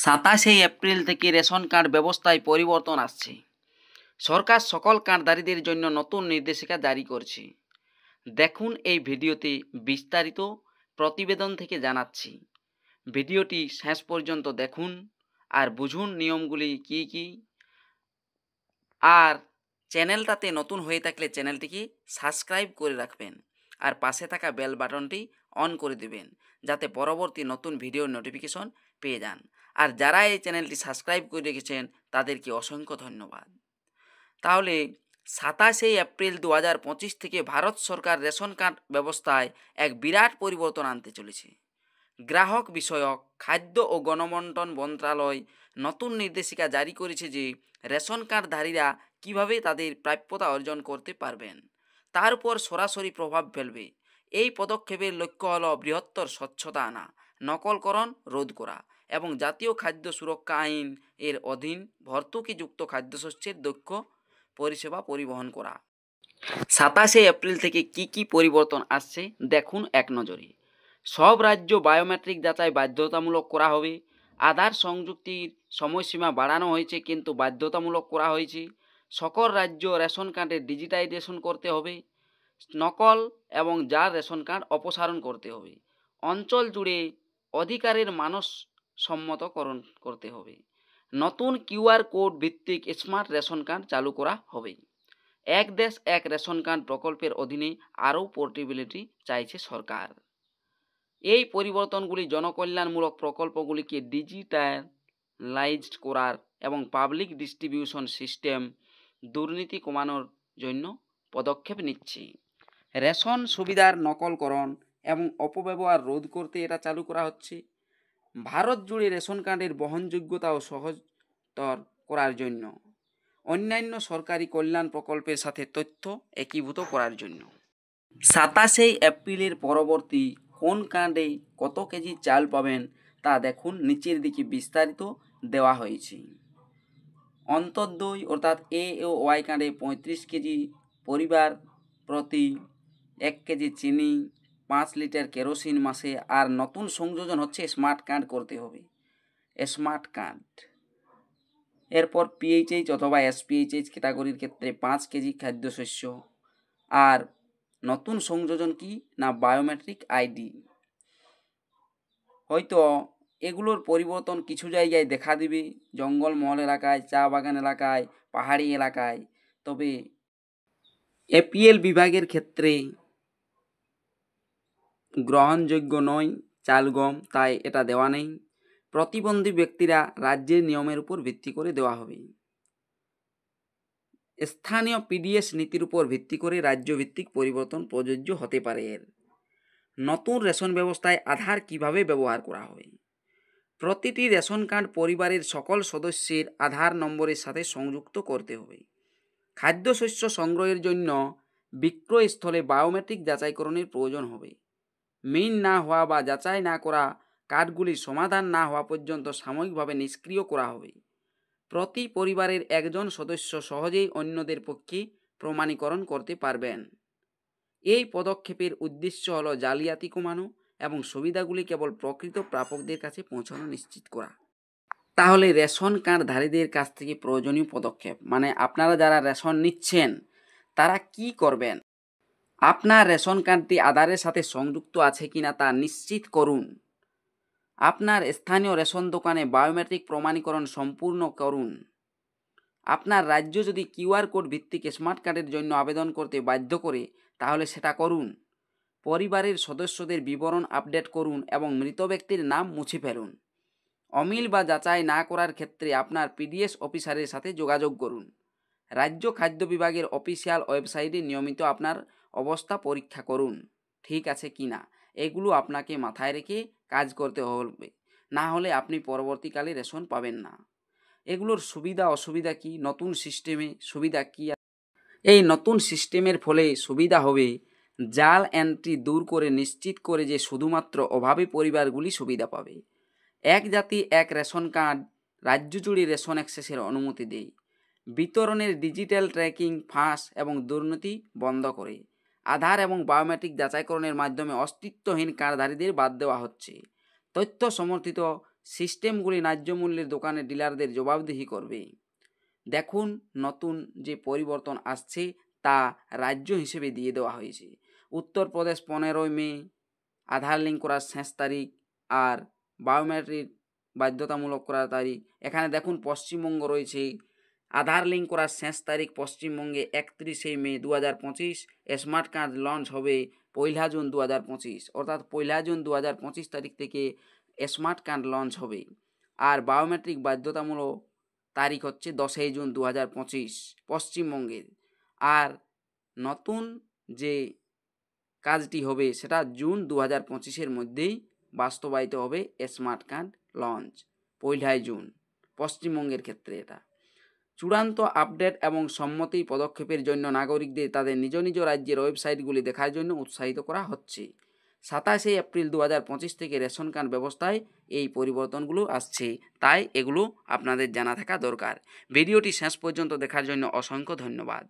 27 April থেকে ration card ব্যবস্থায় পরিবর্তন আসছে। সরকার সকল কার্ডধারীদের জন্য নতুন নির্দেশিকা জারি করছে। দেখুন এই ভিডিওতে বিস্তারিত প্রতিবেদন থেকে জানাচ্ছি। ভিডিওটি শেষ পর্যন্ত দেখুন আর বুঝুন নিয়মগুলি কি কি। আর চ্যানেলটাতে নতুন হয়ে থাকলে চ্যানেলটিকে সাবস্ক্রাইব করে রাখবেন আর পাশে থাকা বেল বাটনটি অন করে দেবেন, যাতে পরবর্তী নতুন ভিডিওর নোটিফিকেশন পেয়ে যান। আর যারা এই চ্যানেলটি সাবস্ক্রাইব করে রেখেছেন তাদেরকে অসংখ্য ধন্যবাদ। তাহলে 27 এপ্রিল 2025 থেকে ভারত সরকার রেশন কার্ড ব্যবস্থায় এক বিরাট পরিবর্তন আনতে চলেছে। গ্রাহক বিষয়ক খাদ্য ও গণবণ্টন মন্ত্রণালয় নতুন নির্দেশিকা জারি করেছে যে রেশন কার্ডধারীরা কিভাবে তাদের প্রাপ্যতা অর্জন করতে পারবেন তার উপর সরাসরি প্রভাব ফেলবে। এই পদক্ষেপের লক্ষ্য হল বৃহত্তর স্বচ্ছতা আনা, নকলকরণ রোধ করা এবং জাতীয় খাদ্য সুরক্ষা আইন এর অধীন ভর্তুকিযুক্ত খাদ্যশস্যের দক্ষ পরিষেবা পরিবহন করা। 27 এপ্রিল থেকে কি পরিবর্তন আসছে দেখুন এক নজরে। সব রাজ্য বায়োমেট্রিক যাচাই বাধ্যতামূলক করা হবে। আধার সংযুক্তির সময়সীমা বাড়ানো হয়েছে কিন্তু বাধ্যতামূলক করা হয়েছে। সকল রাজ্য রেশন কার্ডের ডিজিটাইজেশন করতে হবে। নকল এবং জাল রেশন কার্ড অপসারণ করতে হবে। অঞ্চল জুড়ে অধিকারের মানসম্মতকরণ করতে হবে। নতুন কিউআর কোড ভিত্তিক স্মার্ট রেশন কার্ড চালু করা হবে। এক দেশ এক রেশন কার্ড প্রকল্পের অধীনে আরও পোর্টেবিলিটি চাইছে সরকার। এই পরিবর্তনগুলি জনকল্যাণমূলক প্রকল্পগুলিকে ডিজিটালাইজড করার এবং পাবলিক ডিস্ট্রিবিউশন সিস্টেম দুর্নীতি কমানোর জন্য পদক্ষেপ নিচ্ছে। রেশন সুবিধার নকলকরণ এবং অপব্যবহার রোধ করতে এটা চালু করা হচ্ছে। ভারত জুড়ে রেশন কার্ডের বহনযোগ্যতা ও সহজতর করার জন্য অন্যান্য সরকারি কল্যাণ প্রকল্পের সাথে তথ্য একীভূত করার জন্য। 27 এপ্রিলের পরবর্তী কোন কার্ডে কত কেজি চাল পাবেন তা দেখুন নিচের দিকে বিস্তারিত দেওয়া হয়েছে। অন্তর্দয় অর্থাৎ এ ও ওয়াই কার্ডে 35 কেজি, পরিবার প্রতি 1 কেজি চিনি, 5 লিটার কেরোসিন মাসে। আর নতুন সংযোজন হচ্ছে স্মার্ট কার্ড করতে হবে, স্মার্ট কার্ড। এরপর পিএইচএইচ অথবা এসপিএইচএইচ ক্যাটাগরির ক্ষেত্রে 5 কেজি খাদ্যশস্য। আর নতুন সংযোজন কি না বায়োমেট্রিক আইডি। হয়তো এগুলোর পরিবর্তন কিছু জায়গায় দেখা দিবে, জঙ্গলমহল এলাকায়, চা বাগান এলাকায়, পাহাড়ি এলাকায়। তবে এপিএল বিভাগের ক্ষেত্রে গ্রহণযোগ্য নয় চাল গম, তাই এটা দেওয়া নেই। প্রতিবন্ধী ব্যক্তিরা রাজ্যের নিয়মের উপর ভিত্তি করে দেওয়া হবে। স্থানীয় পিডিএস নীতির উপর ভিত্তি করে রাজ্যভিত্তিক পরিবর্তন প্রযোজ্য হতে পারে। এর নতুন রেশন ব্যবস্থায় আধার কিভাবে ব্যবহার করা হবে। প্রতিটি রেশন কার্ড পরিবারের সকল সদস্যের আধার নম্বরের সাথে সংযুক্ত করতে হবে। খাদ্যশস্য সংগ্রহের জন্য বিক্রয়স্থলে বায়োমেট্রিক যাচাইকরণের প্রয়োজন হবে। মিন না হওয়া বা যাচাই না করা কার্ডগুলি সমাধান না হওয়া পর্যন্ত সাময়িকভাবে নিষ্ক্রিয় করা হবে। প্রতি পরিবারের একজন সদস্য সহজেই অন্যদের পক্ষে প্রমাণীকরণ করতে পারবেন। এই পদক্ষেপের উদ্দেশ্য হল জালিয়াতি কমানো এবং সুবিধাগুলি কেবল প্রকৃত প্রাপকদের কাছে পৌঁছানো নিশ্চিত করা। তাহলে রেশন কার্ডধারীদের কাছ থেকে প্রয়োজনীয় পদক্ষেপ মানে আপনারা যারা রেশন নিচ্ছেন তারা কি করবেন। আপনার রেশন কার্ডটি আধারের সাথে সংযুক্ত আছে কিনা তা নিশ্চিত করুন। আপনার স্থানীয় রেশন দোকানে বায়োমেট্রিক প্রমাণীকরণ সম্পূর্ণ করুন। আপনার রাজ্য যদি কিউআর কোড ভিত্তিক স্মার্ট কার্ডের জন্য আবেদন করতে বাধ্য করে তাহলে সেটা করুন। পরিবারের সদস্যদের বিবরণ আপডেট করুন এবং মৃত ব্যক্তির নাম মুছে ফেলুন। অমিল বা যাচাই না করার ক্ষেত্রে আপনার পিডিএস অফিসারের সাথে যোগাযোগ করুন। রাজ্য খাদ্য বিভাগের অফিসিয়াল ওয়েবসাইটে নিয়মিত আপনার অবস্থা পরীক্ষা করুন ঠিক আছে কি না। এগুলো আপনাকে মাথায় রেখে কাজ করতে হবে, না হলে আপনি পরবর্তীকালে রেশন পাবেন না। এগুলোর সুবিধা অসুবিধা কি, নতুন সিস্টেমে সুবিধা কি। এই নতুন সিস্টেমের ফলে সুবিধা হবে জাল এন্ট্রি দূর করে নিশ্চিত করে যে শুধুমাত্র অভাবী পরিবারগুলি সুবিধা পাবে। এক জাতি এক রেশন কার্ড রাজ্য জুড়ে রেশন অ্যাক্সেসের অনুমতি দেয়। বিতরণের ডিজিটাল ট্র্যাকিং ফাঁস এবং দুর্নীতি বন্ধ করে। আধার এবং বায়োমেট্রিক যাচাইকরণের মাধ্যমে অস্তিত্বহীন কার্ডধারীদের বাদ দেওয়া হচ্ছে। তথ্য সমর্থিত সিস্টেমগুলি ন্যায্য মূল্যের দোকানে ডিলারদের জবাবদিহি করবে। দেখুন নতুন যে পরিবর্তন আসছে তা রাজ্য হিসেবে দিয়ে দেওয়া হয়েছে। উত্তরপ্রদেশ 15 মে আধার লিঙ্ক করার শেষ তারিখ আর বায়োমেট্রিক বাধ্যতামূলক করার তারিখ। এখানে দেখুন পশ্চিমবঙ্গ রয়েছে, আধার লিঙ্ক করার শেষ তারিখ পশ্চিমবঙ্গে 31 মে 2025। স্মার্ট কার্ড লঞ্চ হবে 1 জুন 2025, অর্থাৎ 1 জুন 2025 তারিখ থেকে স্মার্ট কার্ড লঞ্চ হবে। আর বায়োমেট্রিক বাধ্যতামূলক তারিখ হচ্ছে 10 জুন 2025 পশ্চিমবঙ্গের। আর নতুন যে কাজটি হবে সেটা জুন 2025-এর মধ্যেই বাস্তবায়িত হবে স্মার্ট কার্ড লঞ্চ 1 জুন পশ্চিমবঙ্গের ক্ষেত্রে। এটা চূড়ান্ত আপডেট এবং সম্মতি পদক্ষেপের জন্য নাগরিকদের তাদের নিজ নিজ রাজ্যের ওয়েবসাইটগুলি দেখার জন্য উৎসাহিত করা হচ্ছে। 27 এপ্রিল 2025 থেকে রেশন কার্ড ব্যবস্থায় এই পরিবর্তনগুলো আসছে, তাই এগুলো আপনাদের জানা থাকা দরকার। ভিডিওটি শেষ পর্যন্ত দেখার জন্য অসংখ্য ধন্যবাদ।